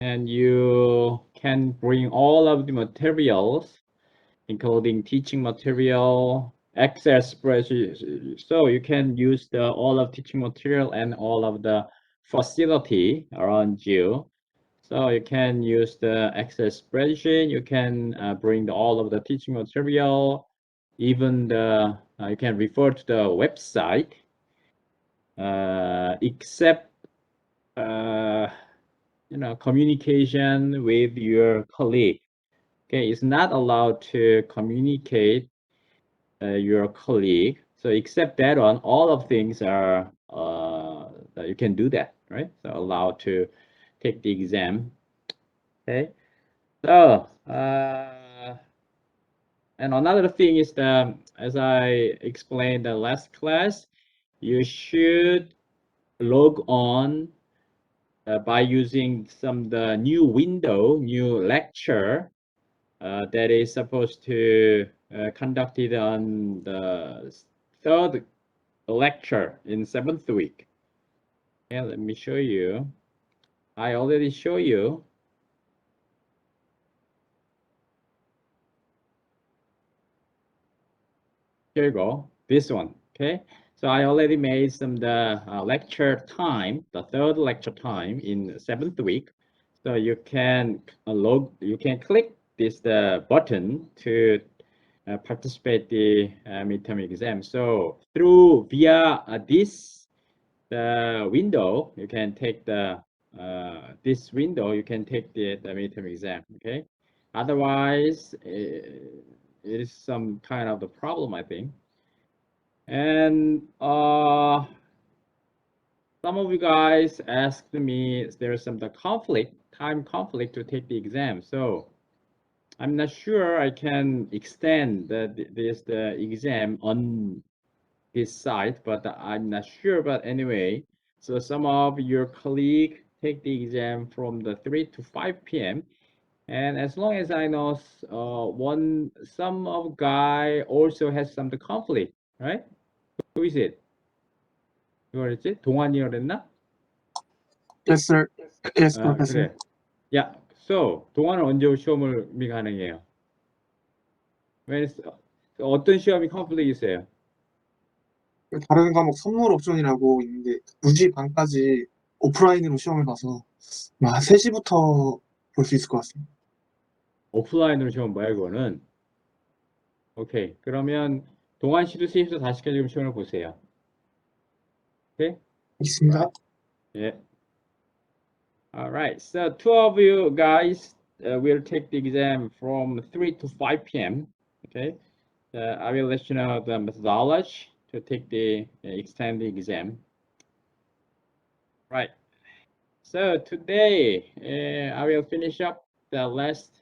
and you can bring all of the materials, including teaching material, Excel spreadsheet. So you can use all of teaching material and all of the facility around you. So you can use the Excel spreadsheet. You can bring all of the teaching material, even you can refer to the website, except communication with your colleague. Okay, it's not allowed to communicate your colleague. So except that one, all of things are that you can do that, right? So allowed to take the exam. Okay. So and another thing is that, as I explained the last class, you should log on by using the new window, new lecture that is supposed to conducted on the third lecture in 7th week. Yeah, let me show you. I already show you. Here you go. This one. Okay. So I already made some lecture time, the third lecture time in 7th week. So you can you can click this button to participate the midterm exam. So through via this the window, you can take this window, you can take the midterm exam. Okay. Otherwise, it is some kind of the problem, I think. And some of you guys asked me, there's some time conflict to take the exam. So I'm not sure I can extend the exam on this site, but I'm not sure. But anyway, so some of your colleagues take the exam from the 3 to 5 p.m. And as long as I know, some of guy also has some conflict, right? Who is it? 누구랬지? 동환이라 그랬나? Yes, sir. Yes, 아, professor. 그래. 야, so 동환은 언제 시험을 가능해요? 어떤 시험이 conflict 있어요? 다른 과목 선물 옵션이라고 있는데 2시 반까지 오프라인으로 시험을 봐서 3시부터 볼 수 있을 것 같습니다. 오프라인으로 시험 봐요, 그거는. 오케이. 그러면 동환 씨도 3시부터 4시까지 좀 시험을 보세요. 오케이? 있습니다. Yeah. All right. So two of you guys will take the exam from 3 to 5 p.m. Okay. I will let you know the methodology to take the extend the exam. Right. So today I will finish up the last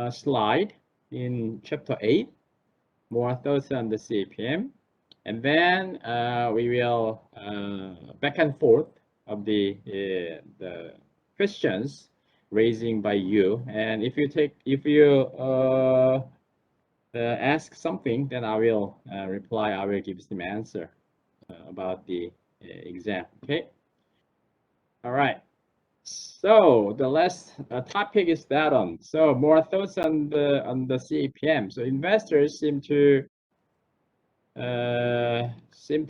slide in chapter 8, more thoughts on the CAPM, and then we will back and forth of the questions raising by you. And if you ask something, then I will reply. I will give some answer about the exam. Okay. All right. So the last topic is that on. So more thoughts on the CAPM. So investors seem to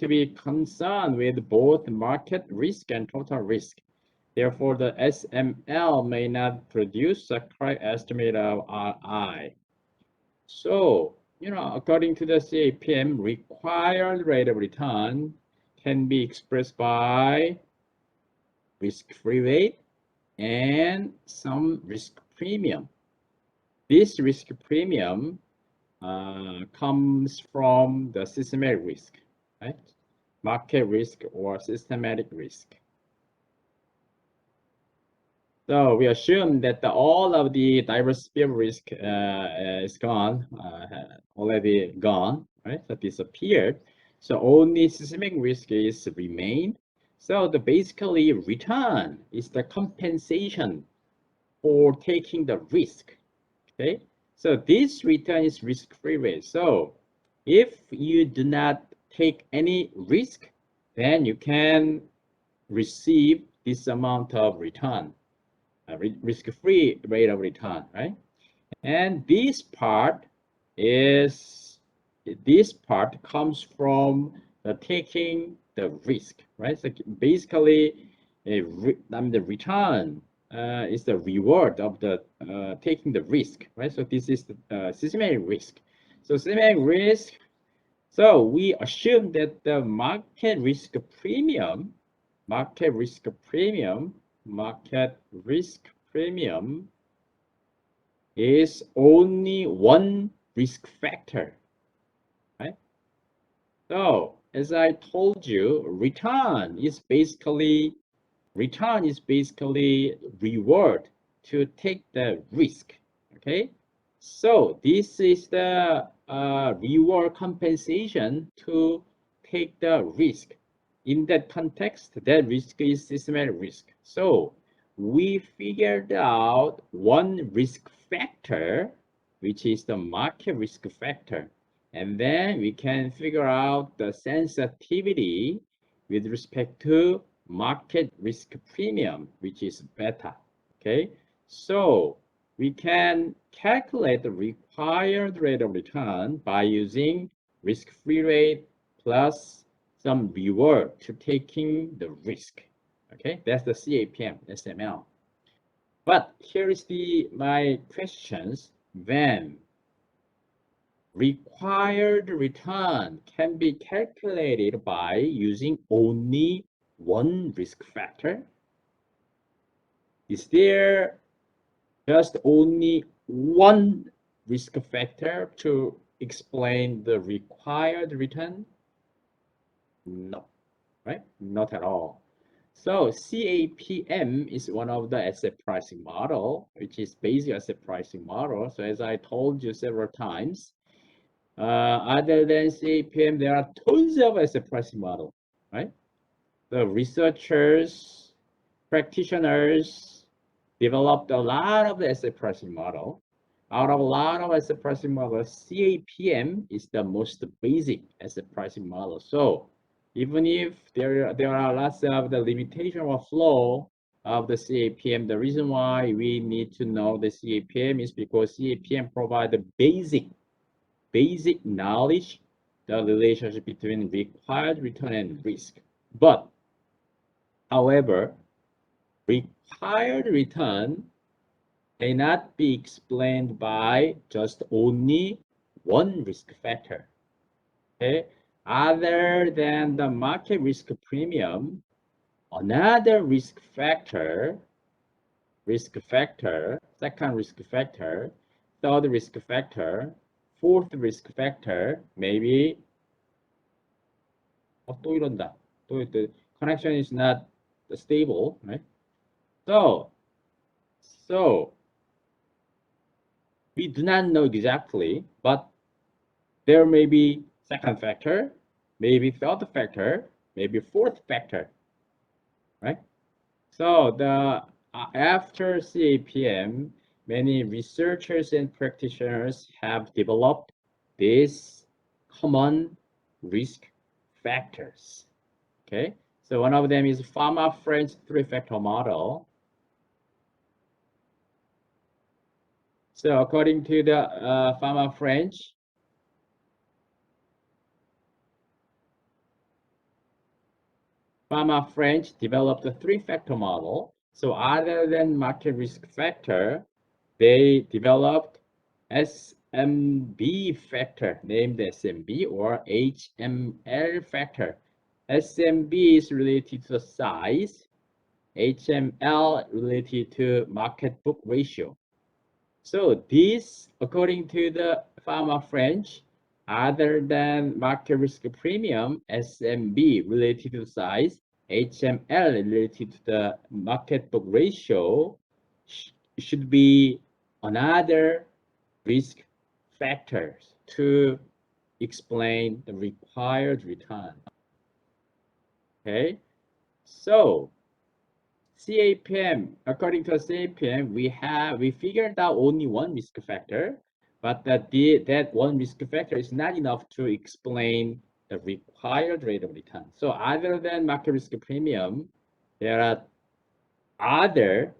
be concerned with both market risk and total risk. Therefore, the SML may not produce a correct estimate of RI. So, according to the CAPM, required rate of return can be expressed by risk-free rate and some risk premium. This risk premium comes from the systematic risk, right? Market risk or systematic risk. So we assume that all of the diversity of risk is gone, already gone, right? So disappeared. So only systemic risk is remained. So the basically return is the compensation for taking the risk. Okay, so this return is risk-free rate. So if you do not take any risk, then you can receive this amount of return. risk-free rate of return, right? And this part comes from the taking the risk, right? So basically, the return is the reward of the taking the risk, right? So this is the systematic risk. So systematic risk. So we assume that the market risk premium is only one risk factor, right? So as I told you, return is basically reward to take the risk, okay? So this is the reward compensation to take the risk. In that context, that risk is systematic risk. So we figured out one risk factor, which is the market risk factor. And then we can figure out the sensitivity with respect to market risk premium, which is beta. Okay, so we can calculate the required rate of return by using risk-free rate plus some reward to taking the risk. Okay, that's the CAPM, SML. But here is my questions. When required return can be calculated by using only one risk factor, is there just only one risk factor to explain the required return? No, right? Not at all. So CAPM is one of the asset pricing model, which is basic asset pricing model. So as I told you several times, other than CAPM, there are tons of asset pricing model, right? The researchers, practitioners developed a lot of the asset pricing model. Out of a lot of asset pricing models, CAPM is the most basic asset pricing model. So even if there are lots of the limitation or flaw of the CAPM, the reason why we need to know the CAPM is because CAPM provides the basic knowledge, the relationship between required return and risk. But however, required return cannot be explained by just only one risk factor. Okay, other than the market risk premium, another risk factor, second risk factor, third risk factor, fourth risk factor, maybe 또 이런다. 또 the connection is not stable, right? So we do not know exactly, but there may be second factor, maybe third factor, maybe fourth factor, right? So after CAPM, many researchers and practitioners have developed these common risk factors. Okay, so one of them is Fama-French three-factor model. So according to the Fama-French, developed a three-factor model. So other than market risk factor, they developed SMB factor, named SMB, or HML factor. SMB is related to size, HML related to market book ratio. So this, according to the Fama-French, other than market risk premium, SMB related to size, HML related to the market book ratio should be another risk factors to explain the required return. Okay, so CAPM, according to CAPM, we figured out only one risk factor, but that one risk factor is not enough to explain the required rate of return. So other than market risk premium, there are other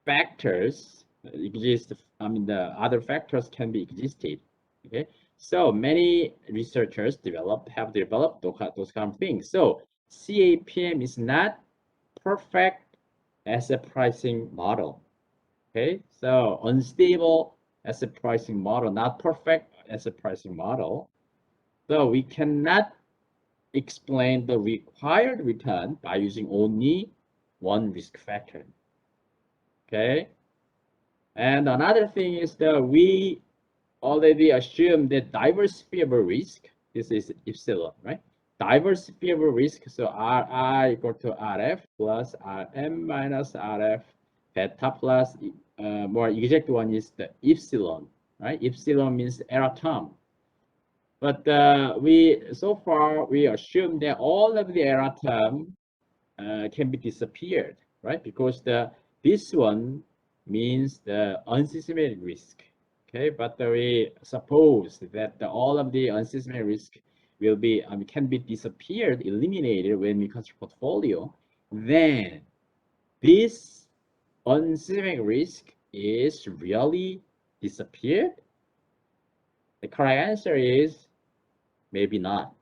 factors exist. I mean, the other factors can be existed. Okay, so many researchers have developed those kind of things. So CAPM is not perfect asset pricing model. Okay, so unstable asset pricing model, not perfect asset pricing model. So we cannot explain the required return by using only one risk factor. Okay, and another thing is that we already assume that diversity of risk, this is epsilon, right? Diversity of risk, so Ri equal to Rf plus Rm minus Rf, beta plus, more exact one is the epsilon, right? Epsilon means error term. But so far we assume that all of the error term can be disappeared, right? Because this one means the unsystematic risk. Okay, but we suppose that all of the unsystematic risk will be can be disappeared, eliminated when we construct portfolio. Then this unsystematic risk is really disappeared. The correct answer is maybe not.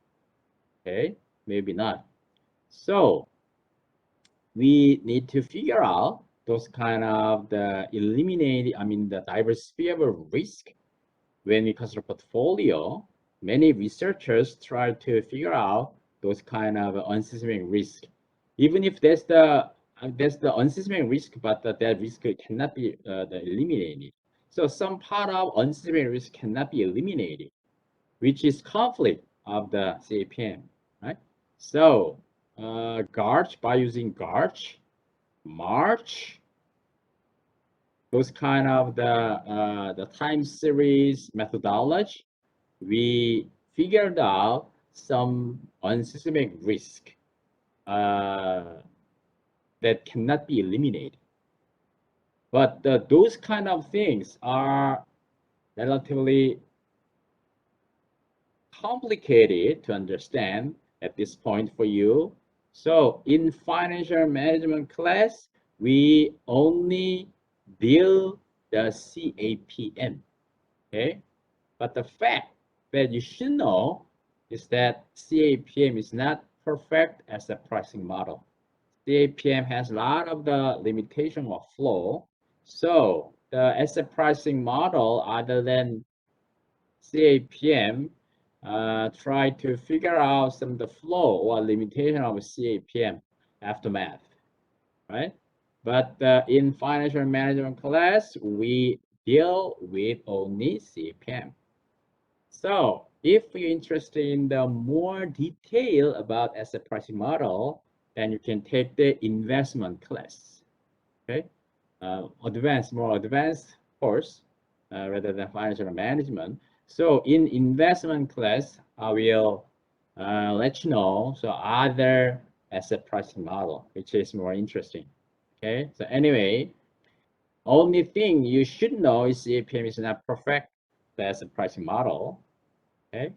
Okay, maybe not. So we need to figure out those kind of the the diversity of risk when we consider portfolio. Many researchers try to figure out those kind of unsystematic risk, even if that's the unsystematic risk, but that risk cannot be eliminated. So some part of unsystematic risk cannot be eliminated, which is conflict of the CAPM, right? So Garch, by using Garch, March, those kind of the time series methodology, we figured out some unsystematic risk that cannot be eliminated. But those kind of things are relatively complicated to understand at this point for you. So in financial management class, we only deal the CAPM, okay? But the fact that you should know is that CAPM is not perfect as a pricing model. CAPM has a lot of the limitation of flow. So the asset pricing model, other than CAPM, try to figure out some of the flow or limitation of CAPM aftermath, right? But in financial management class, we deal with only CAPM. So if you're interested in the more detail about asset pricing model, then you can take the investment class, okay? More advanced course rather than financial management. So in investment class, I will let you know so other asset pricing model, which is more interesting. Okay, so anyway, only thing you should know is CAPM is not perfect asset pricing model. Okay,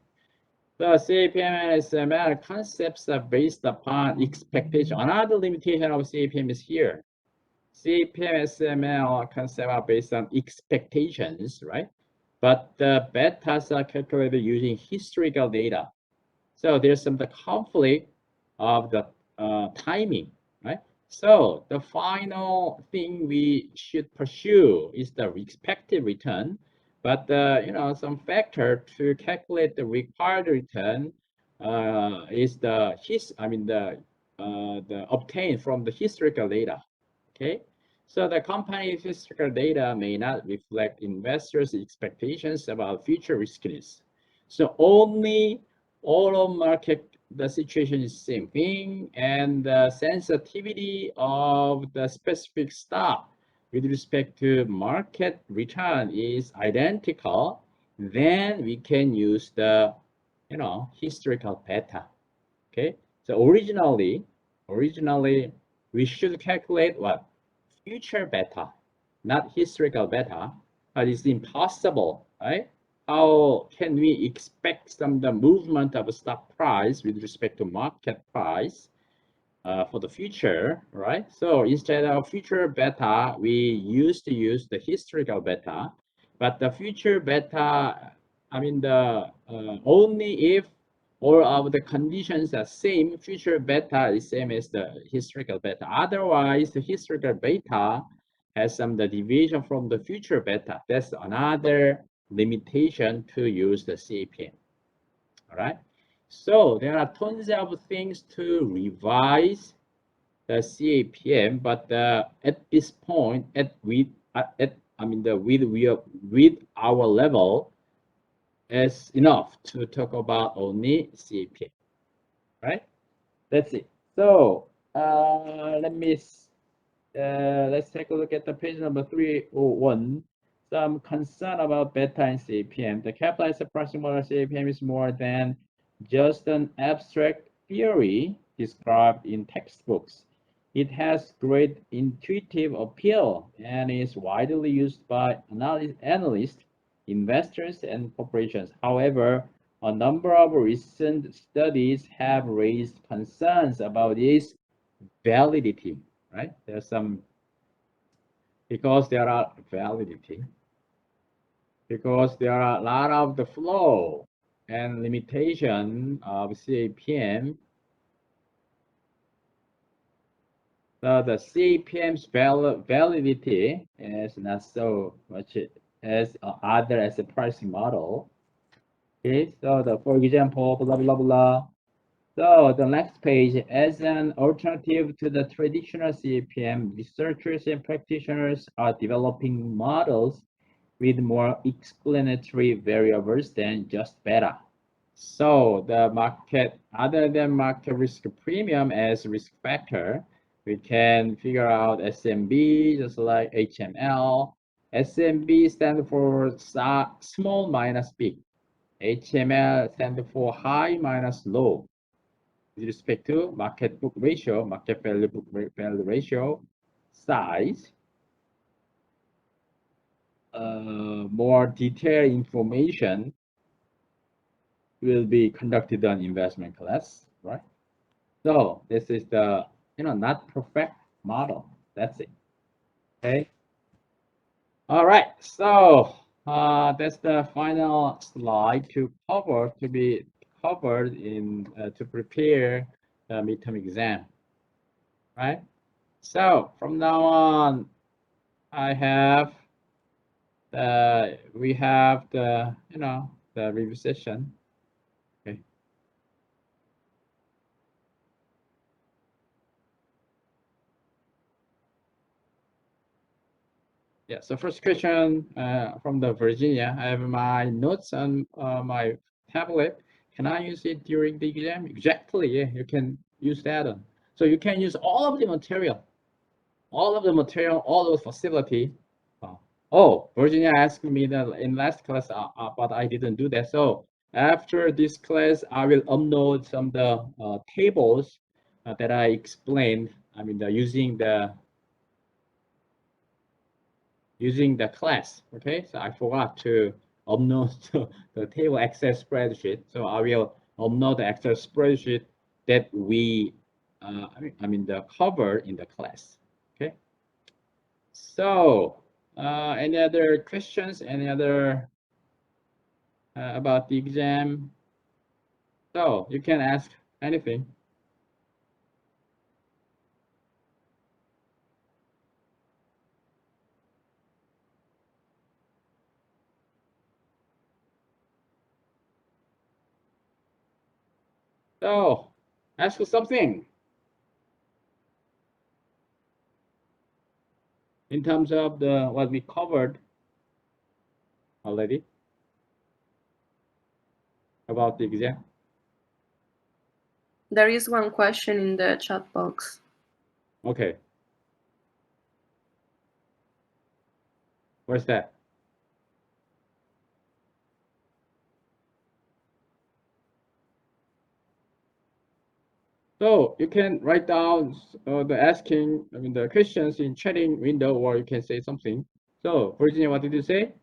so CAPM and SML concepts are based upon expectation. Another limitation of CAPM is here. CAPM, SML concepts are based on expectations, right? But the betas are calculated using historical data. So there's some conflict of the timing, right? So the final thing we should pursue is the expected return, but some factor to calculate the required return is the obtained from the historical data. Okay, so the company's historical data may not reflect investors' expectations about future riskiness. So only all of market, the situation is the same thing, and the sensitivity of the specific stock with respect to market return is identical, then we can use the historical beta. Okay, so originally we should calculate what? Future beta, not historical beta, but it's impossible, right? How can we expect the movement of a stock price with respect to market price for the future, right? So instead of future beta, we used to use the historical beta, but the future beta, I mean the only if all of the conditions are same, future beta is same as the historical beta. Otherwise, the historical beta has some the deviation from the future beta. That's another limitation to use the CAPM. All right. So there are tons of things to revise the CAPM, but at this point, with our level is enough to talk about only CAPM, right? That's it. So let's take a look at the page number 301. Some concern about beta and CAPM. The capitalized pricing model CAPM is more than just an abstract theory described in textbooks. It has great intuitive appeal and is widely used by analysts, investors, and corporations. However, a number of recent studies have raised concerns about its validity, right? Because there are validity, because there are a lot of the flow and limitation of CAPM. So the CAPM's validity is not so much as other as a pricing model. Okay, so for example, blah blah blah. So the next page, as an alternative to the traditional CAPM, researchers and practitioners are developing models with more explanatory variables than just beta. So the market, other than market risk premium as risk factor, we can figure out SMB just like HML. SMB stands for small minus big. HML stands for high minus low. With respect to market book ratio, market value book value ratio, size, more detailed information will be conducted on investment class, right? So this is the not perfect model. That's it. Okay. All right. So that's the final slide to be covered in to prepare the midterm exam, right? So from now on, we have the the review session. Okay. Yeah. So first question from the Virginia. I have my notes on my tablet. Can I use it during the exam? Exactly. Yeah, you can use that. So you can use all of the material, all of the facility. Oh, Virginia asked me that in last class, but I didn't do that. So after this class, I will upload some of the tables that I explained. I mean, using the class. Okay, so I forgot to upload the table Excel spreadsheet. So I will upload the Excel spreadsheet that we, the cover in the class. Okay. So, any other questions? Any other about the exam? So you can ask anything. So ask for something in terms of what we covered already about the exam. There is one question in the chat box. Okay. Where's that? So you can write down the questions in chatting window, or you can say something. So Virginia, what did you say?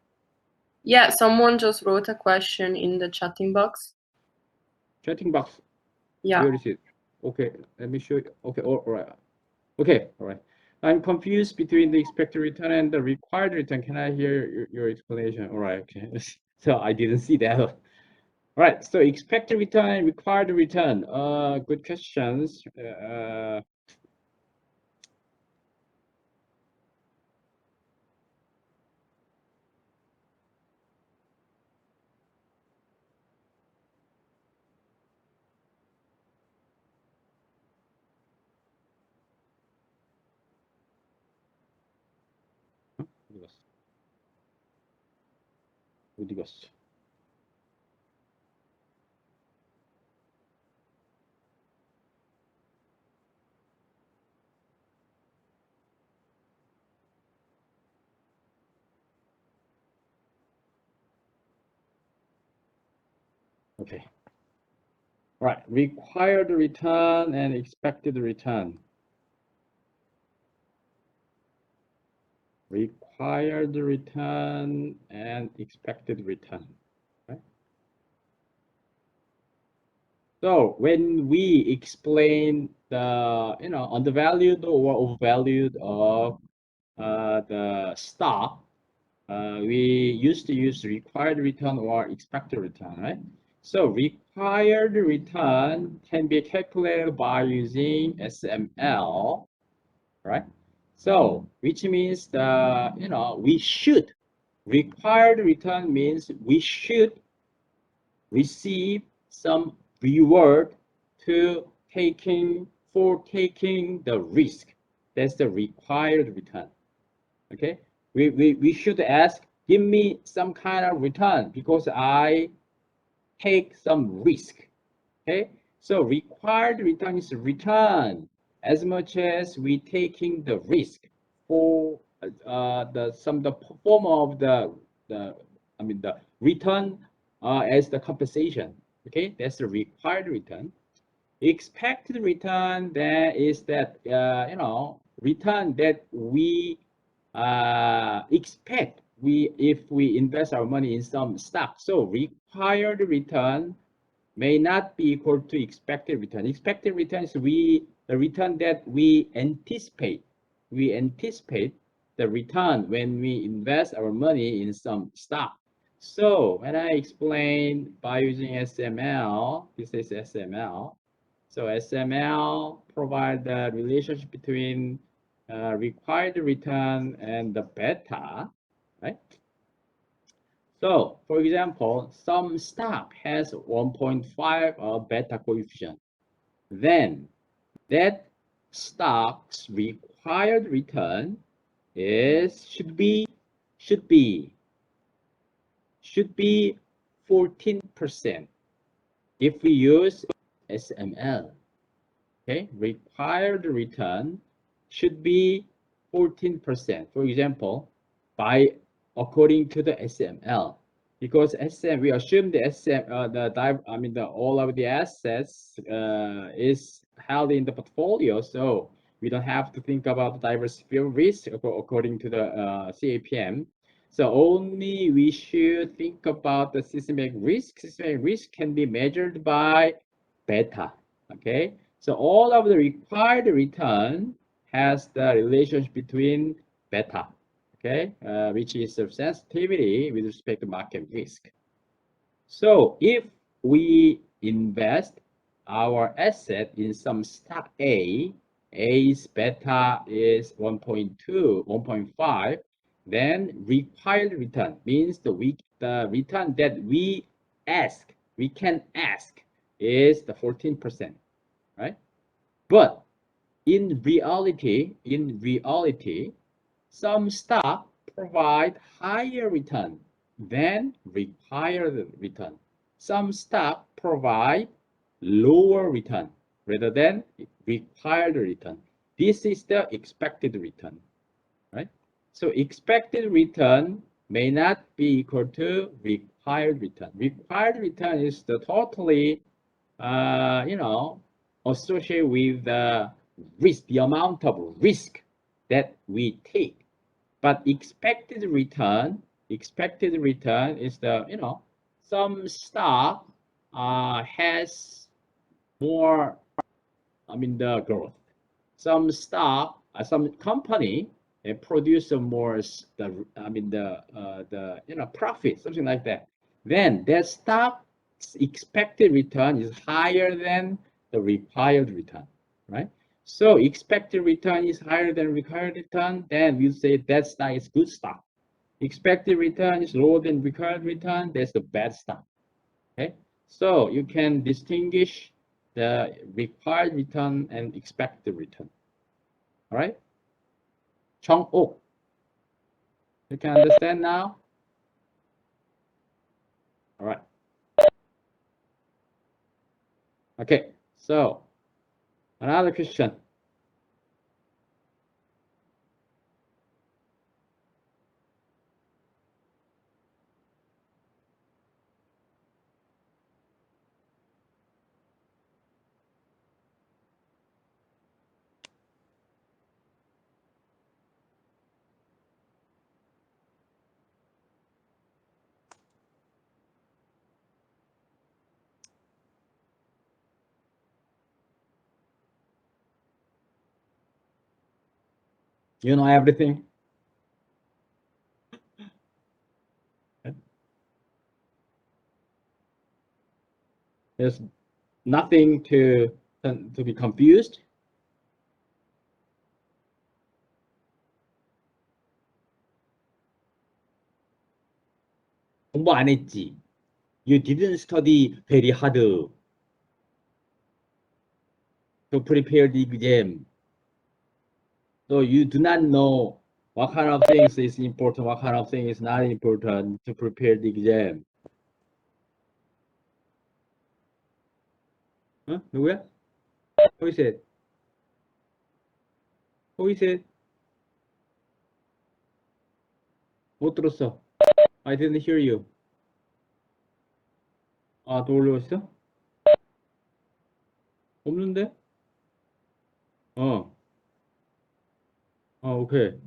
Yeah, someone just wrote a question in the chatting box. Chatting box. Yeah. Where is it? Okay, let me show you. Okay, all right. Okay, all right. I'm confused between the expected return and the required return. Can I hear your explanation? All right, okay. So I didn't see that. All right, so expected return and required return. Good questions. 어디 갔어? 어디 갔어? Okay. All right, required return and expected return. Required return and expected return. Right? So when we explain the undervalued or overvalued of the stock, we used to use required return or expected return, right? So required return can be calculated by using SML, right? So which means we should, required return means we should receive some reward for taking the risk. That's the required return. Okay, we should ask, give me some kind of return because I take some risk. Okay, so required return is return as much as we taking the risk for the form of the return as the compensation. Okay, that's the required return. Expected return, that is that return that we expect if we invest our money in some stock. So required return may not be equal to expected return. Expected return is the return that we anticipate. We anticipate the return when we invest our money in some stock. So when I explain by using SML, this is SML. So SML provide the relationship between required return and the beta, right? So, for example, some stock has 1.5 beta coefficient. Then that stock's required return should be 14% if we use SML. Okay, required return should be 14%. For example, according to the SML, because we assume the all of the assets is held in the portfolio, so we don't have to think about the diversity of risk according to the CAPM. So only we should think about the systemic risk. Systemic risk can be measured by beta. Okay, so all of the required return has the relationship between beta, okay, which is the sensitivity with respect to market risk. So if we invest our asset in some stock A's beta is 1.2, 1.5, then required return means the return that we can ask is the 14%, right? But in reality, some stock provide higher return than required return. Some stock provide lower return rather than required return. This is the expected return, right? So expected return may not be equal to required return. Required return is the totally, associated with the risk, the amount of risk that we take. But expected return is the, some stock has more the growth. Some stock, some company, they produce more the profit, something like that. Then their stock expected return is higher than the required return, right? So expected return is higher than required return, then we say that stock is good stock. Expected return is lower than required return, that's the bad stock. Okay, so you can distinguish the required return and expected return. All right, Chong-ok, you can understand now? All right. Okay, so another question. You know everything? There's nothing to be confused. 공부 안 했지? You didn't study very hard to prepare the exam. So you do not know what kind of things is important, what kind of thing is not important to prepare the exam. 어? 누구야? Who is it? Who is it? 못 들었어. I didn't hear you. 아, 또 올려왔어? 없는데? 오케이.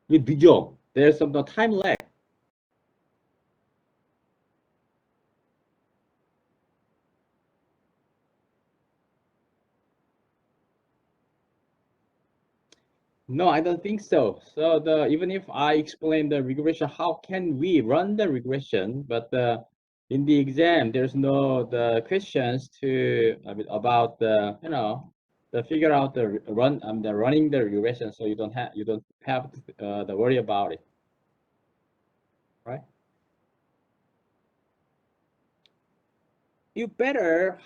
이거 늦어. There's some time lag. No, I don't think so. So even if I explain the regression, how can we run the regression? But in the exam, there's no the questions to about the the figure out the running the regression. So you don't have to worry about it, right? You better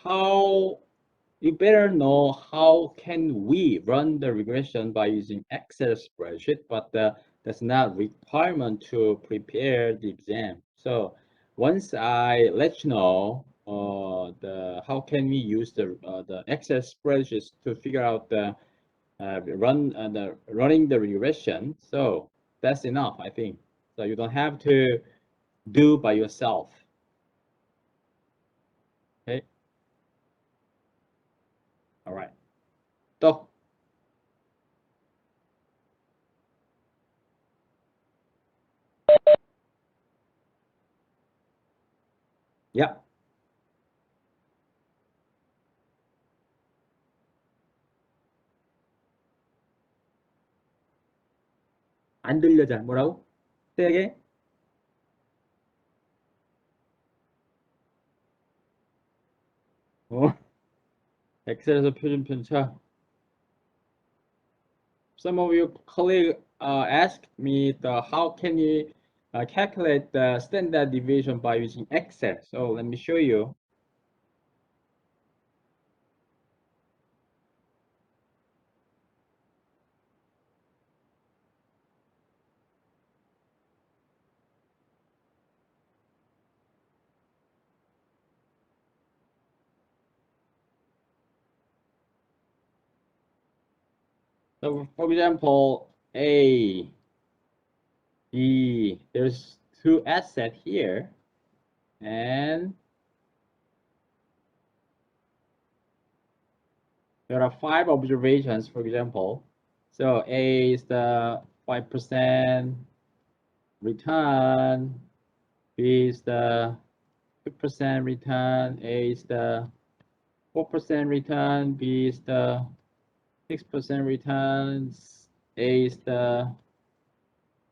know how can we run the regression by using Excel spreadsheet, but that's not requirement to prepare the exam. So once I let you know how can we use the Excel spreadsheets to figure out the running the regression, so that's enough, I think. So you don't have to do by yourself. Okay. All right. 또 yeah. 안 들려 잘. 뭐라고? 세게? 엑셀에서 표준 편차. Some of your colleagues asked me how can you calculate the standard deviation by using Excel. So let me show you. So for example, A, B, there's two assets here, and there are 5 observations, for example. So A is the 5% return, B is the 2% return, A is the 4% return, B is the 6% returns, A is the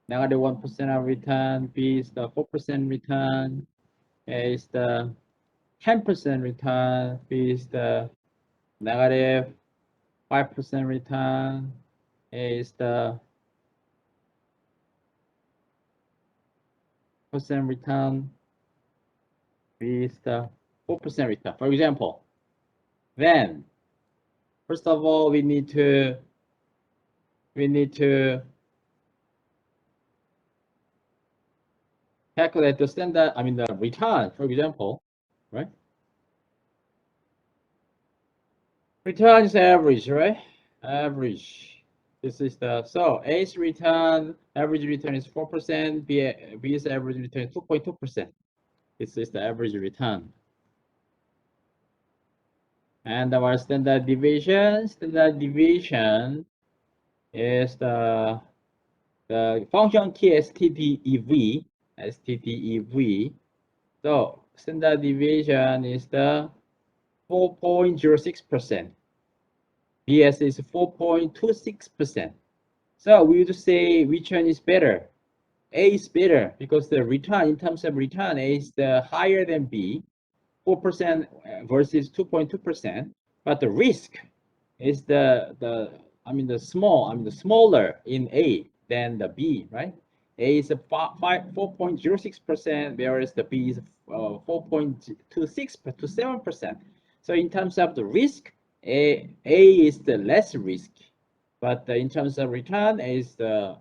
negative 1% of return, B is the 4% return, A is the 10% return, B is the negative 5% return, A is the percent return, B is the 4% return. For example, then first of all we need to calculate the standard, the return, for example, right? Return is average, right? Average. This is the, so A's return, average return is 4%, B's average return is 2.2%. This is the average return. And our standard deviation is the function key STDEV. So standard deviation is the 4.06%. BS is 4.26%. So we would say which one is better? A is better because the return, in terms of return, A is the higher than B, 4% versus 2.2%. But the risk is the smaller in A than the B, right? A is 4.06%, whereas the B is 4.26 to 7%. So in terms of the risk, A is the less risk, but in terms of return, A is the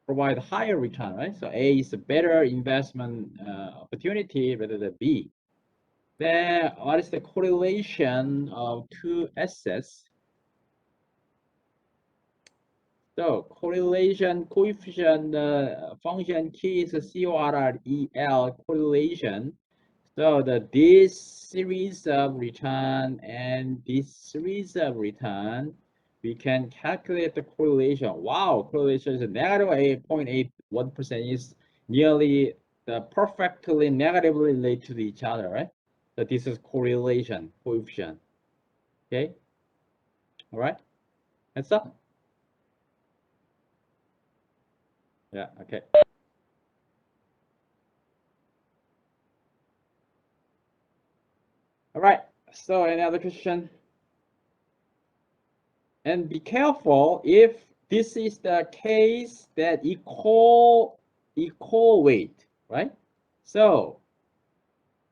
provide higher return, right? So A is a better investment opportunity rather than B. Then what is the correlation of two assets? So correlation coefficient function key is CORREL correlation. So this series of return and this series of return, we can calculate the correlation. Wow, correlation is negative 8.81% is nearly perfectly negatively related to each other, right? So this is correlation coefficient. Okay. All right. That's up. Yeah. Okay. All right. So any other question? And be careful if this is the case that equal weight, right? So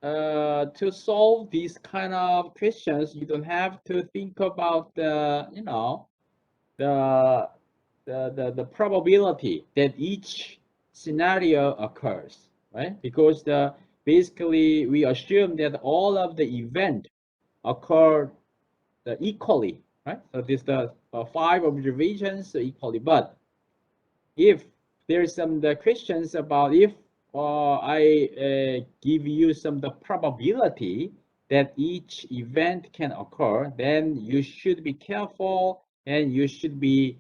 to solve these kind of questions, you don't have to think about the the probability that each scenario occurs, right? Because basically we assume that all of the event occur equally, right? So this the 5 observations equally. But if there's some questions about if I give you some the probability that each event can occur, then you should be careful and you should be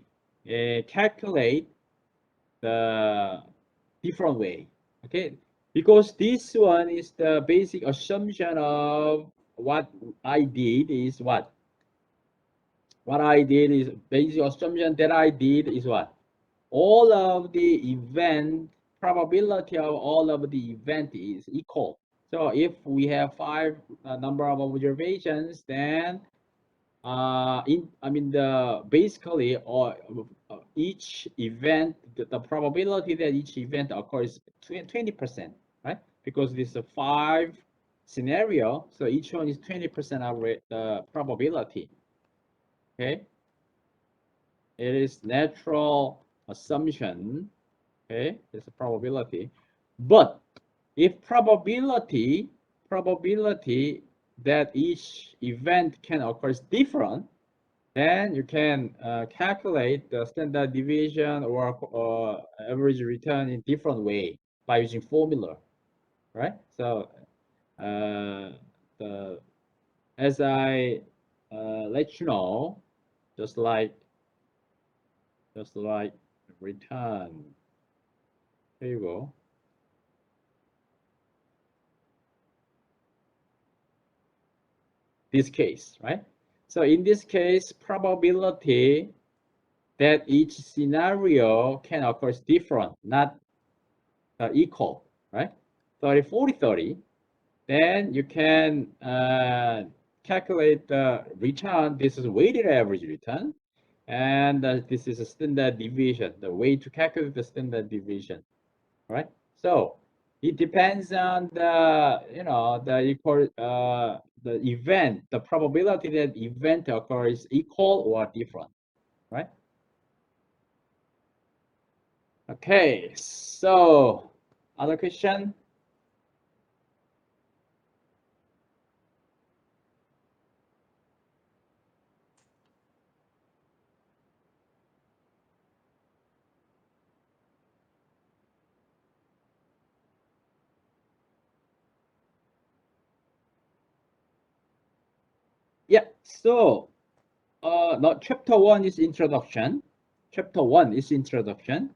calculate the different way, okay? Because this one is the basic assumption of what I did is what? What I did is basic assumption that I did is what? All of the event probability of all of the event is equal. So if we have 5 number of observations, then basically each event, the probability that each event occurs 20%, right? Because this is a 5 scenario, so each one is 20% of the probability. Okay, it is natural assumption. Okay, it's a probability. But if probability that each event can occur is different, then you can calculate the standard deviation or average return in different way by using formula, right? So as I let you know, just like return. There you go. this case, right? So in this case, probability that each scenario can occur is different, not equal, right? 30, 40, 30. Then you can calculate the return. This is weighted average return. And this is a standard deviation, the way to calculate the standard deviation, right? So it depends on the, the event, the probability that event occurs equal or different, right? Okay, so other question? Yeah, so no, chapter 1 is introduction. Chapter 1 is introduction.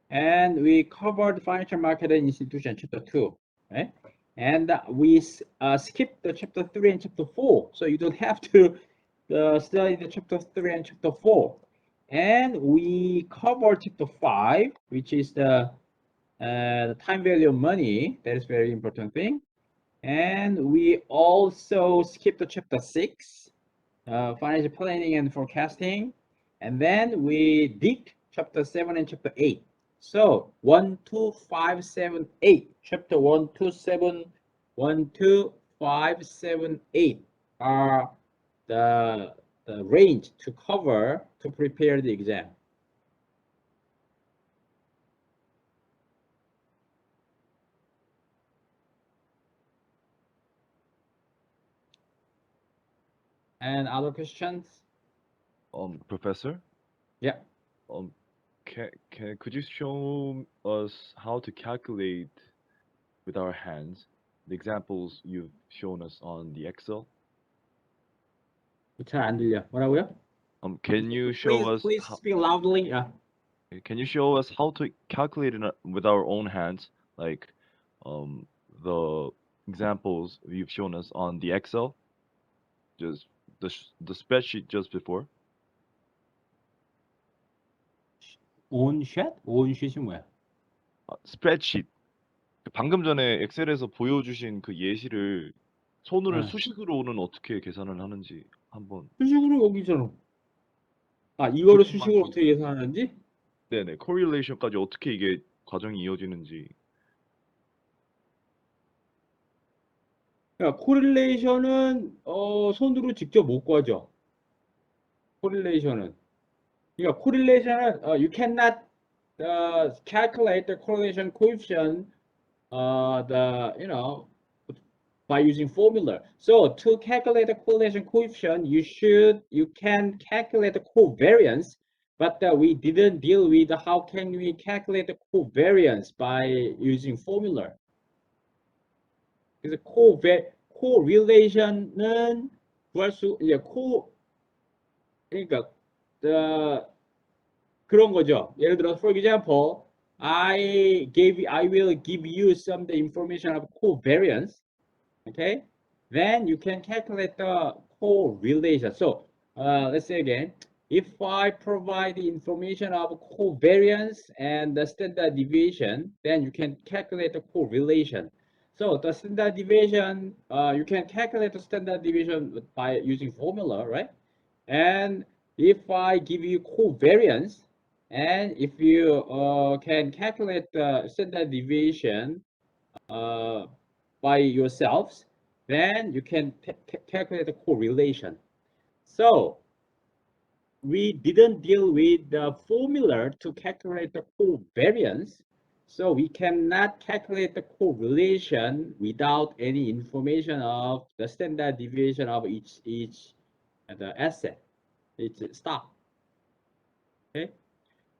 And we covered financial market and institution, chapter 2, right? And we skipped the chapter 3 and chapter 4. So you don't have to study the chapter 3 and chapter 4. And we covered chapter 5, which is the time value of money. That is very important thing. And we also skipped the chapter 6, financial planning and forecasting. And then we did chapter 7 and chapter 8. So 1, 2, 5, 7, 8. Chapter 1, 2, 7, 1, 2, 5, 7, 8 are the range to cover to prepare the exam. And other questions? Professor? Yeah. Could you show us how to calculate with our hands the examples you've shown us on the Excel? 잘 안 들려. 뭐라고요? Can you show us please speak loudly. Yeah. Can you show us how to calculate it with our own hands, like the examples you've shown us on the Excel, just the spreadsheet just before? 온샷? 온샷이 뭐야? 스프레드시트. 방금 전에 엑셀에서 보여주신 그 예시를 손으로 네. 수식으로는 어떻게 계산을 하는지 한번. 수식으로 여기잖아. 아, 이거를 그것만 수식으로 어떻게 계산하는지? 네네. 코릴레이션까지 어떻게 이게 과정이 이어지는지. 그러니까 코릴레이션은 손으로 직접 못 구하죠. 코릴레이션은. 그러니까 코릴레이션은 you cannot calculate the correlation coefficient by using formula. So to calculate the correlation coefficient, you can calculate the covariance, but we didn't deal with how can we calculate the covariance by using formula. 그래서 correlation은 구할 수, 이제 그러니까 그런 거죠. 예를 들어, for example, I will give you some the information of covariance. Okay, then you can calculate the correlation. So let's say again, if I provide the information of covariance and the standard deviation, then you can calculate the correlation. So the standard deviation, you can calculate the standard deviation by using formula, right? And if I give you covariance, and if you can calculate the standard deviation by yourselves, then you can calculate the correlation. So we didn't deal with the formula to calculate the covariance. So we cannot calculate the correlation without any information of the standard deviation of each the asset, each stock. Okay.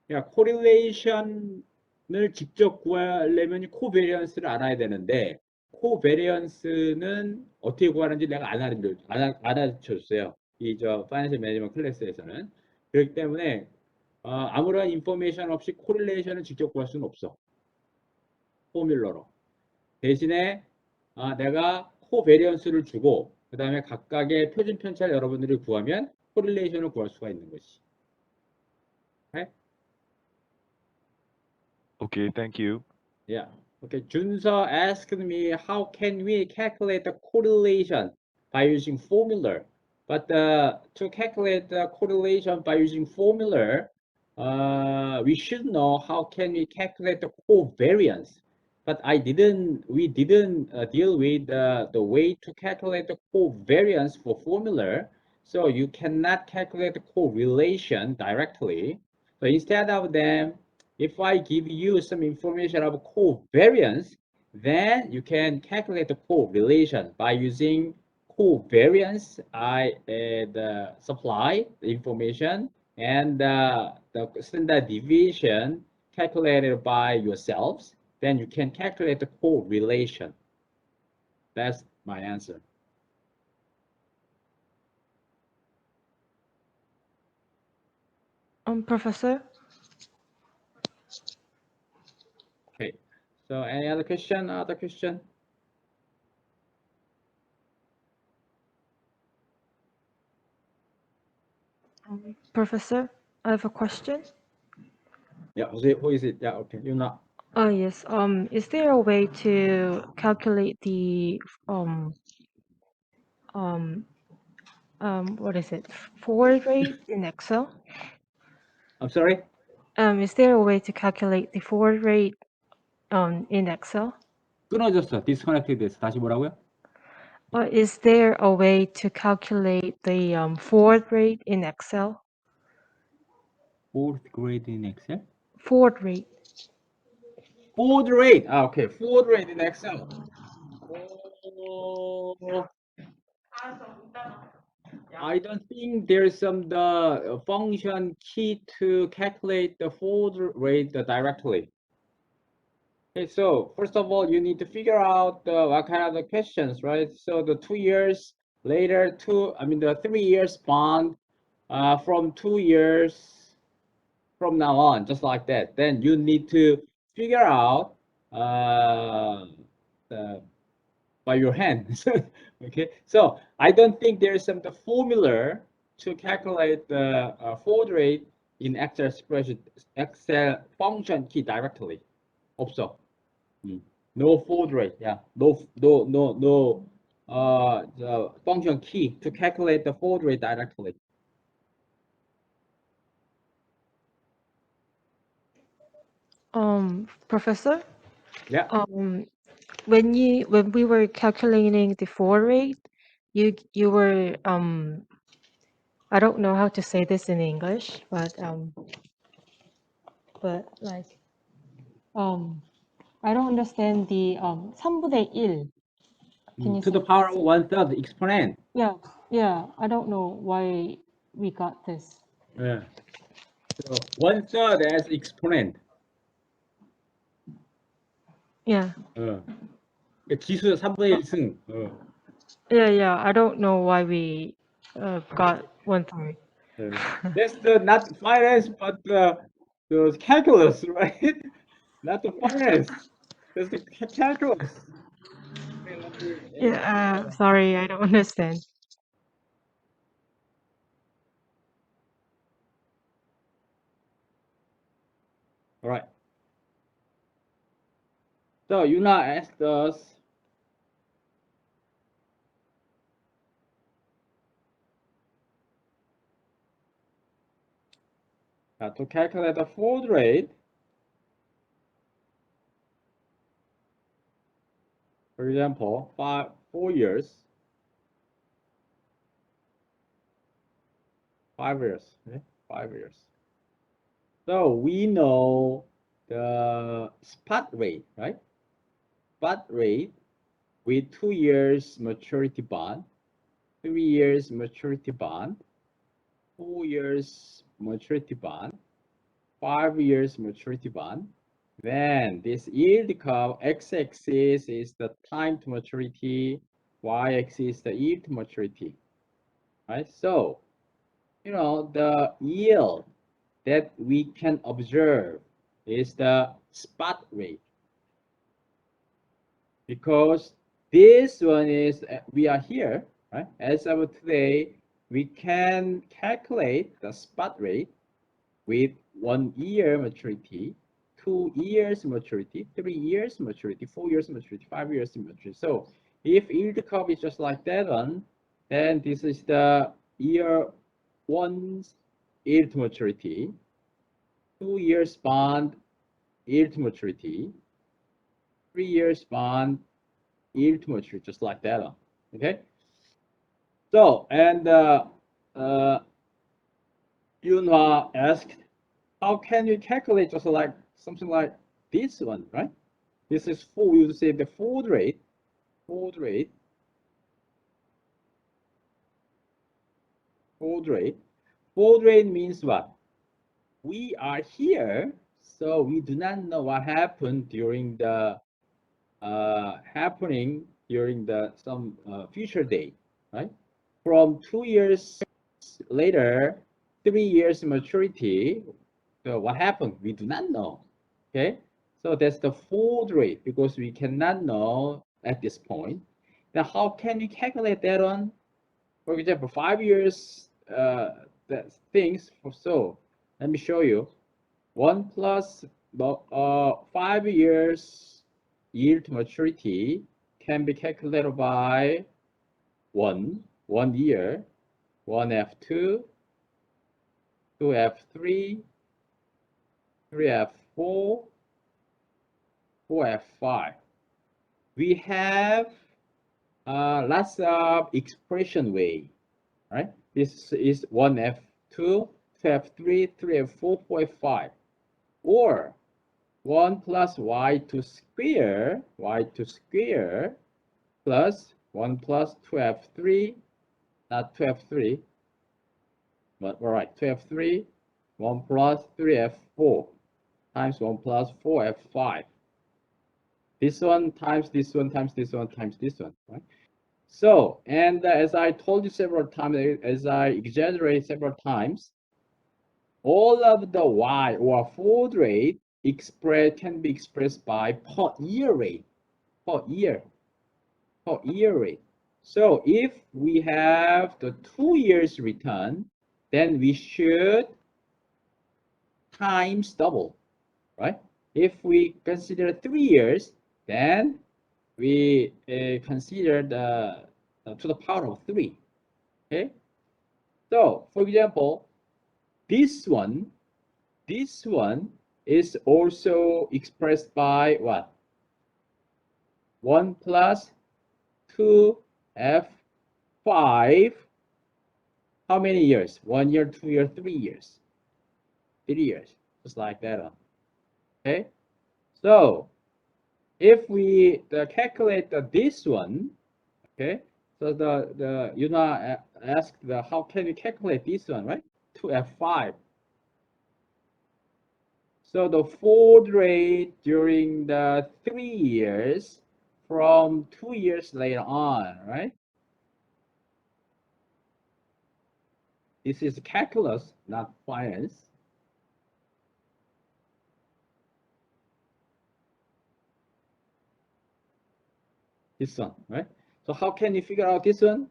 그러니까 correlation을 직접 구하려면 코베리언스를 알아야 되는데 코베리언스는 어떻게 구하는지 내가 안 알려줬어요. 이 파이낸셜 매니지먼트 클래스에서는. 그렇기 때문에 아무런 인포메이션 없이 코릴레이션을 직접 구할 수는 없어. 포뮬러로. 대신에 내가 코베리언스를 주고 그 다음에 각각의 표준 편차를 여러분들이 구하면 코릴레이션을 구할 수가 있는 것이. Okay, thank you. Yeah. Okay. Junso asked me how can we calculate the correlation by using formula. But to calculate the correlation by using formula, we should know how can we calculate the covariance. But we didn't deal with the way to calculate the covariance for formula. So you cannot calculate the correlation directly. So instead of them, if I give you some information of covariance, then you can calculate the correlation by using covariance. Supply the information and the standard deviation calculated by yourselves. Then you can calculate the correlation. That's my answer. Professor? Okay. So any other question? Other question? Professor, I have a question. Yeah. Who is it? Yeah. Okay. You're not. Oh yes. Is there a way to calculate the what is it? Forward rate in Excel? I'm sorry. Is there a way to calculate the forward rate in Excel? 끊어졌어. Disconnected 됐어. 다시 뭐라고요? Is there a way to calculate the forward rate in Excel? Fourth grade in Excel? Forward rate. Forward rate. Okay. Forward rate in Excel. Oh, I don't think there's some function key to calculate the forward rate directly. Okay, so first of all, you need to figure out what kind of the questions, right? So the 2 years later, the 3 years bond from 2 years from now on, just like that. Then you need to figure out by your hands. Okay, so I don't think there is some formula to calculate the forward rate in Excel spreadsheet, Excel function key directly. 없어. No forward rate. Yeah. No. The function key to calculate the forward rate directly. Professor? Yeah. When we were calculating the forward rate, you were I don't know how to say this in English, but like I don't understand the 3분의 1. Can you To the say power this? of 1/3 exponent. Yeah. I don't know why we got this. Yeah. So 1/3 as exponent. Yeah. 지수 3분의 1승. Yeah. I don't know why we got 1/3. That's not finance, but the calculus, right? Not the finance. That's the calculus. Okay, let me- Yeah. Sorry, I don't understand. All right. So Yuna asked us, to calculate the forward rate. For example, 4 years. 5 years. Okay? 5 years. So we know the spot rate, right? Spot rate with 2 years maturity bond, 3 years maturity bond, 4 years maturity bond, 5 years maturity bond. Then this yield curve, x-axis is the time to maturity, y-axis is the yield to maturity, right? So, the yield that we can observe is the spot rate, because this one is, we are here, right? As of today, we can calculate the spot rate with 1 year maturity, 2 years maturity, 3 years maturity, 4 years maturity, 5 years maturity. So if yield curve is just like that one, then this is the year 1 yield maturity, 2 years bond yield maturity, 3 years bond yield maturity, just like that one. Okay. So, and Yunhua asked, how can you calculate just like something like this one, right? This is for, you say the forward rate. Forward rate means what? We are here, so we do not know what happened during the some future date, right? From 2 years later, 3 years maturity, so what happened? We do not know. Okay, so that's the forward rate because we cannot know at this point. Now, how can you calculate that one? For example, 5 years things. So let me show you. 1 plus 5 years yield maturity can be calculated by 1 year, 1F2, 2F3, 3F4, 4F5. We have lots of expression way, right? This is 1F2, 2F3, 3F4, 4F5, or 1 plus y2 square plus 1 plus 2F3, not 2F3, but all right, 2F3, 1 plus 3F4 times 1 plus 4F5. This one times this one times this one times this one, right? So, and as I told you several times, as I exaggerated several times, all of the y or forward rate can be expressed by per year rate, per year rate. So if we have the 2 years return, then we should times double, right? If we consider 3 years, then we consider the to the power of 3. Okay. So for example, this one is also expressed by what? 1 plus 2F5. How many years? 1 year, 2 years, 3 years. 3 years, just like that. Okay. So if we calculate this one, okay. So you know asked how can we calculate this one, right? 2F5. So the forward rate during the 3 years from 2 years later on, right? This is calculus, not finance. This one, right? So how can you figure out this one?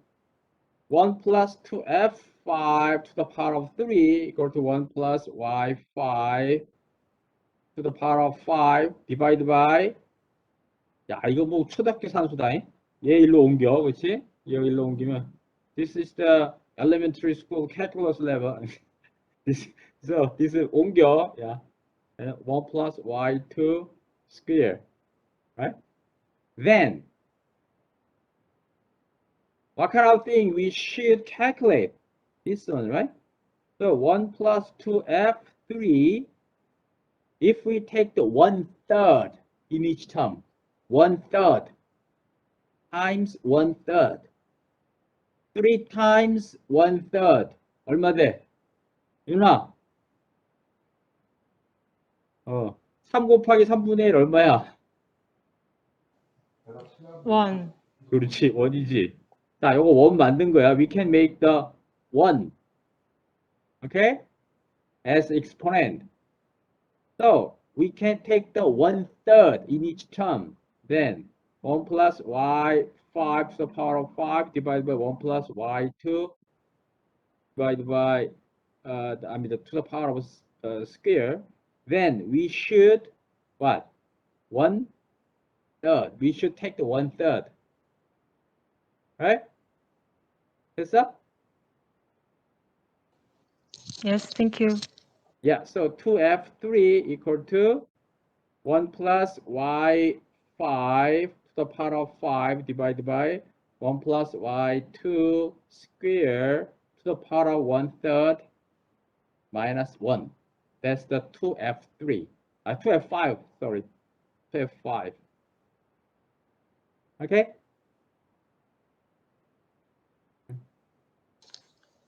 1 plus 2F5 to the power of 3 equal to 1 plus Y5 to the power of 5 divided by, 야, 이거 뭐 초등학교 산수다. 얘 일로 옮겨, 그렇지? 얘 일로 옮기면 this is the elementary school calculus level. this is 옮겨, yeah. 1 plus y2 square, right? Then what kind of thing we should calculate? This one, right? So 1 plus 2F3, if we take the 1/3 in each term, 1/3 times 1/3, 3 times 1/3, 얼마 돼? 윤아, 3 곱하기 3분의 1 얼마야? 1. 그렇지, 1이지. 자, 요거 1 만든 거야. We can make the 1, okay, as exponent. So we can take the 1/3 in each term. Then 1 plus y 5 to the power of 5 divided by 1 plus y2 divided by to the power of square, then we should what? 1/3. We should take the 1/3. Right? 됐어? Yes, thank you. Yeah, so 2f3 equal to 1 plus y5 to the power of 5 divided by 1 plus y2 square to the power of 1/3 minus 1. That's the 2f3. 2f5, sorry. 2f5. Okay?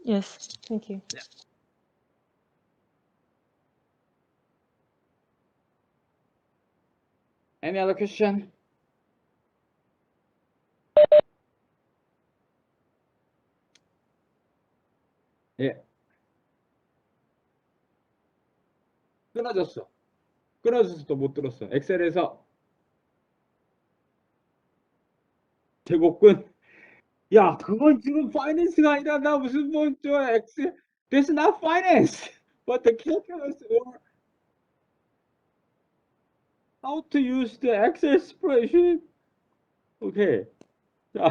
Yes, thank you. Any other question? 예. 끊어졌어. 끊어져서 또 못 들었어. 엑셀에서 제곱근. 야, 그건 지금 파이낸스가 아니라 나 무슨 뭐저 엑셀. That's not finance. But the calculus or how to use the Excel spreadsheet. 오케이. 자,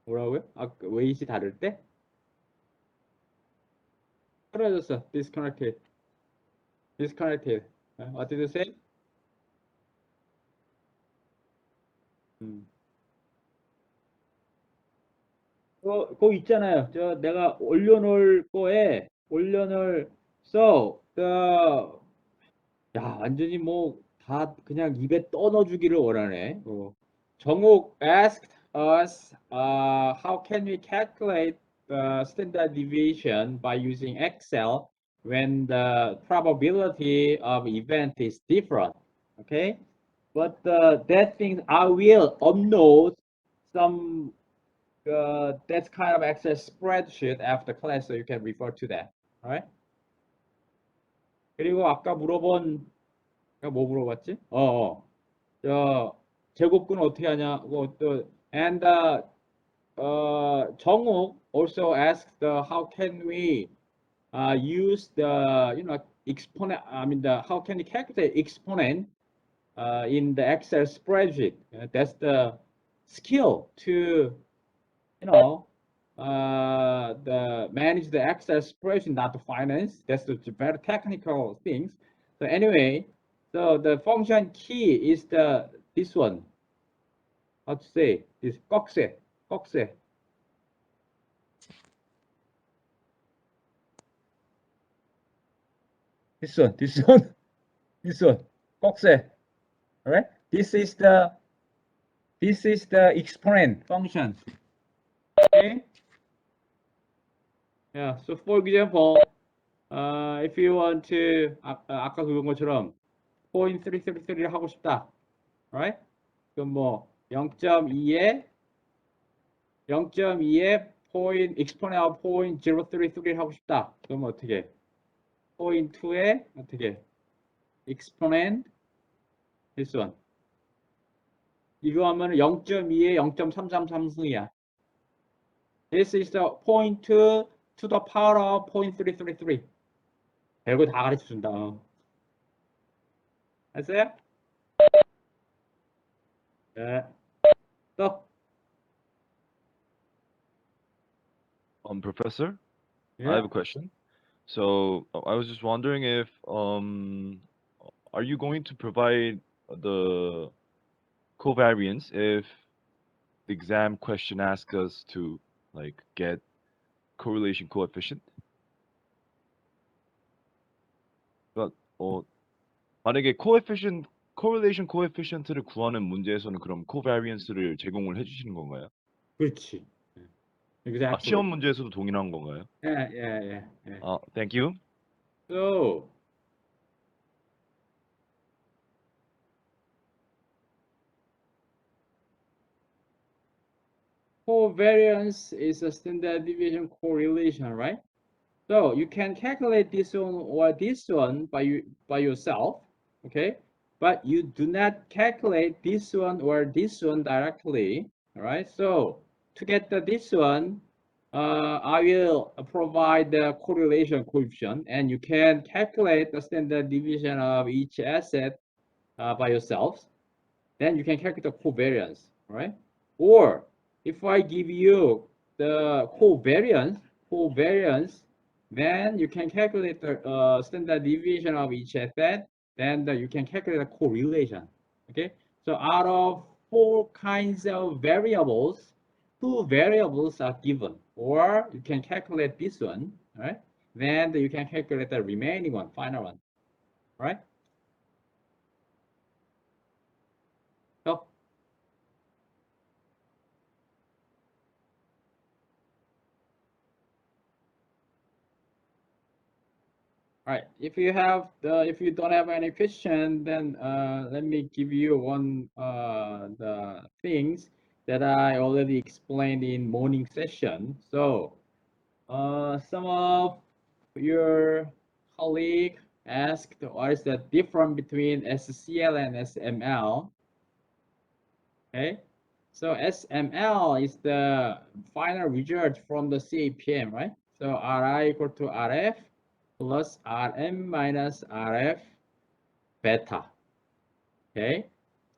뭐라고요? 웨이시 다를 때? 끊어졌어. Disconnected. Disconnected. What did you say? 그거 있잖아요. 내가 올려놓을 거에 so 야, 완전히 뭐 다 그냥 입에 떠넣어주기를 원하네. 정욱 asked us how can we calculate the standard deviation by using Excel when the probability of event is different. Okay, but that thing I will upload some that's kind of Excel spreadsheet after class, so you can refer to that. Alright? 그리고 아까 뭐 물어봤지? 제곱근 어떻게 하냐고 또 and 정욱 also asked how can we use the exponent. How can we calculate exponent in the Excel spreadsheet? That's the skill to manage the Excel spreadsheet, not the finance. That's the very technical things. So anyway, so the function key is this one. How to say this? 꺽쇠. This one. 꺽쇠. All right. This is the exponent function. Okay. Yeah. So for example, if you want to 아까 그런 것처럼 0.333를 하고 싶다. Alright? 그럼 뭐 0.2에 exponent of 0.033를 하고 싶다. 그럼 어떻게? 0.2에 어떻게? exponent this one. 이거 하면 0.2에 0.333승이야. This is the 0.2 to the power of 0.333. 별거 다 가르쳐 준다. 됐어요? 네. 또. Professor, Yeah. I have a question. So I was just wondering if are you going to provide the covariance if the exam question asks us to like get correlation coefficient? 그러니까 만약에 correlation coefficient를 구하는 문제에서는 그럼 covariance를 제공을 해주시는 건가요? 그렇지. Exactly. 시험 문제에서도 동일한 건가요? Yeah. Thank you. So covariance is a standard deviation correlation, right? So you can calculate this one or this one by yourself, okay? But you do not calculate this one or this one directly, all right? So to get this one, I will provide the correlation coefficient, and you can calculate the standard deviation of each asset by yourselves. Then you can calculate the covariance, right? Or if I give you the covariance, then you can calculate the standard deviation of each asset. Then you can calculate the correlation. Okay. So out of 4 kinds of variables, 2 variables are given, or you can calculate this one, right? Then you can calculate the remaining one, final one, right? So right. If you don't have any question, then let me give you one the things that I already explained in morning session. So some of your colleague asked what is the difference between SCL and SML. Okay. So SML is the final result from the CAPM, right? So Ri equal to Rf plus Rm minus Rf beta. Okay.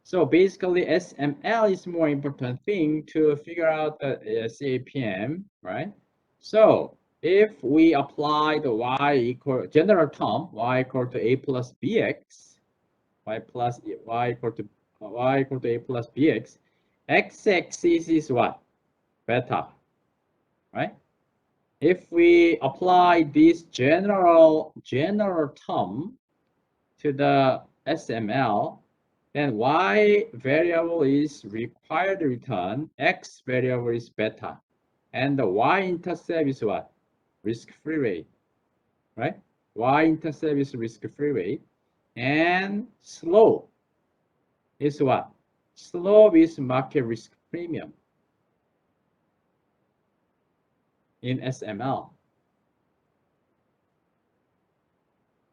So basically SML is more important thing to figure out the CAPM, right? So if we apply the y equal general term y equal to a plus bx, y equal to a plus bx, x-axis is what? Beta, right? If we apply this general term to the SML, then y variable is required return, x variable is beta, and the y-intercept is what? Risk-free rate, right? Y-intercept is risk-free rate, and slope is what? Slope is market risk premium in SML,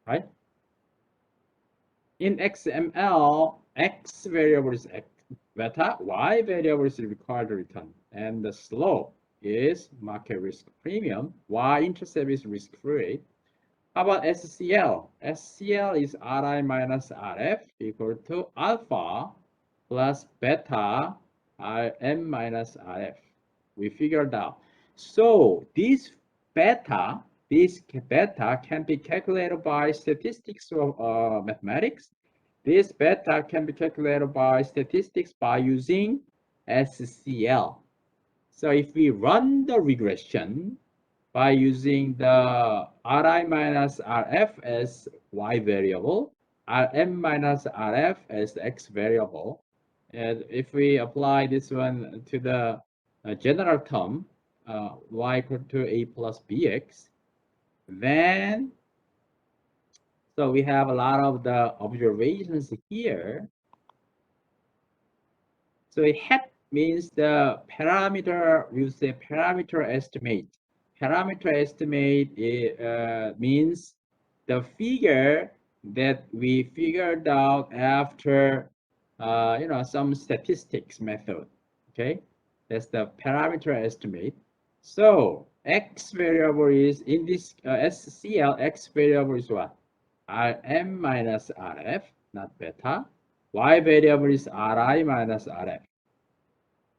right? In XML, x variable is beta, y variable is required return, and the slope is market risk premium, y-intercept is risk-free. How about SCL? SCL is Ri minus Rf equal to alpha plus beta Rm minus Rf. We figured out. So this beta can be calculated by statistics of mathematics. This beta can be calculated by statistics by using SCL. So if we run the regression by using the Ri minus Rf as y variable, Rm minus Rf as the x variable, and if we apply this one to the general term, y equal to a plus bx, then so we have a lot of the observations here. So HEP means the parameter, you say parameter estimate. Parameter estimate means the figure that we figured out after some statistics method. Okay, that's the parameter estimate. So x variable is in this SCL, x variable is what? Rm minus Rf, not beta. Y variable is Ri minus Rf,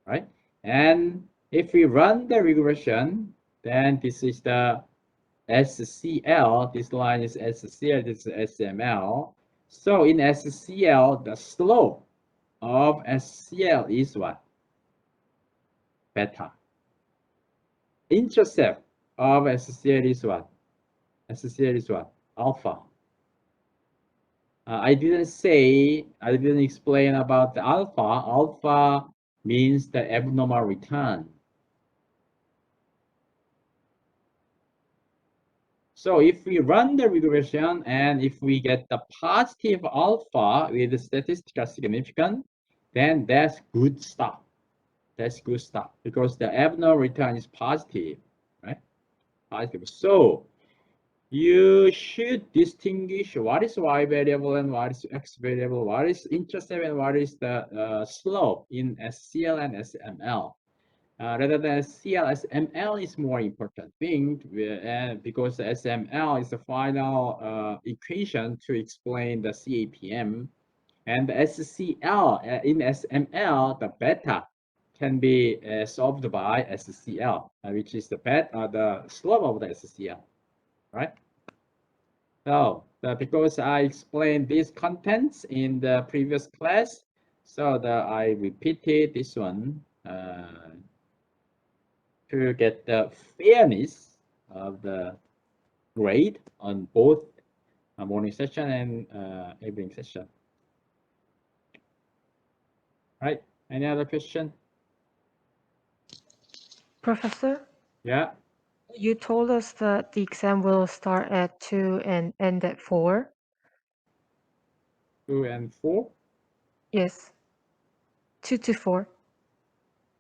right? And if we run the regression, then this is the SCL, this line is SCL, this is SML. So in SCL, the slope of SCL is what? Beta. Intercept of SCL is what? SCL is what? Alpha. I didn't explain about the alpha. Alpha means the abnormal return. So if we run the regression and if we get the positive alpha with statistical significance, then that's good stuff. That's good stuff because the abnormal return is positive, right? Positive. So you should distinguish what is y variable and what is x variable, what is intercept and what is the slope in SCL and SML. Rather than SCL, SML is more important thing because SML is the final equation to explain the CAPM. And the SCL, in SML, the beta can be solved by SCL, which is the slope of the SCL, right? So because I explained these contents in the previous class, so I repeated this one to get the fairness of the grade on both morning session and evening session. Right? Any other question? Professor, Yeah. you told us that the exam will start at 2 and end at 4. 2 and 4. Yes. 2 to 4.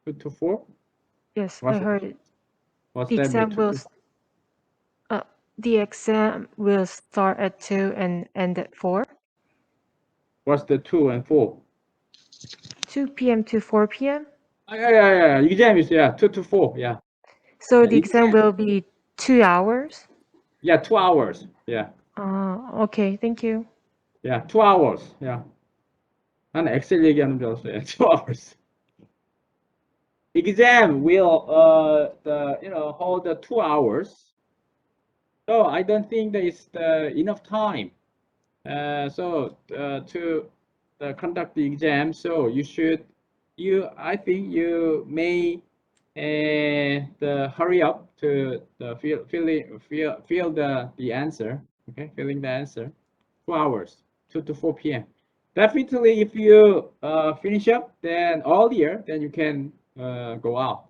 2 to 4. Yes, What's I heard it. What's The that mean? exam will start at 2 and end at 4. What's the 2 and 4? 2 p.m. to 4 p.m. Yeah. Exam is 2 to 4. Yeah. So Yeah, the exam will be 2 hours. Yeah, 2 hours. Yeah. Okay, thank you. Yeah, 2 hours. Yeah. 난 엑셀 얘기하는 줄 알았어요. 2 hours. Exam will hold 2 hours. So I don't think there is enough time. To conduct the exam, so I think you may hurry up to fill the answer. Okay, filling the answer. 2 hours, 2 to 4 p.m. Definitely, if you finish up then earlier, then you can go out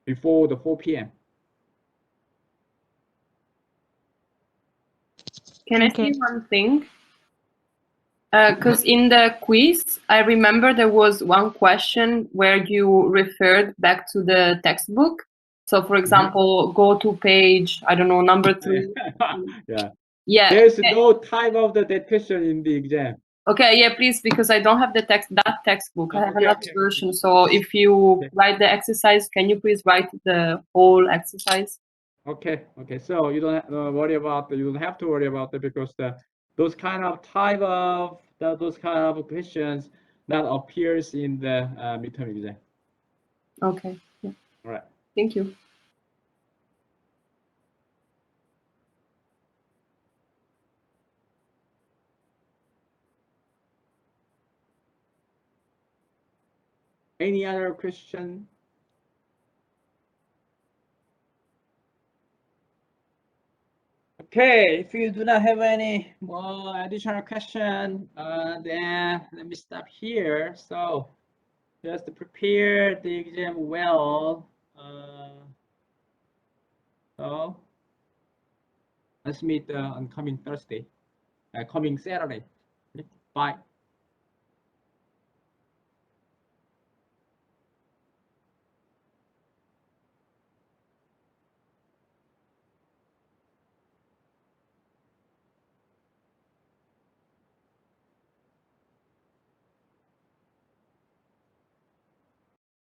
before the 4 p.m. Can I Okay. say one thing? Because in the quiz, I remember there was one question where you referred back to the textbook. So, for example, go to page, I don't know, number 3. Yeah. Yeah. There's no time of that question in the exam. Okay, yeah, please, because I don't have that textbook. I have Okay, another okay. version. So if you write the exercise, can you please write the whole exercise? Okay. So you don't have to worry about that because those kind of questions that appears in the midterm exam. Okay. Yeah. All right. Thank you. Any other question? Okay, if you do not have any more additional question, then let me stop here. So just to prepare the exam well. So let's meet on coming Thursday, coming Saturday. Okay, bye.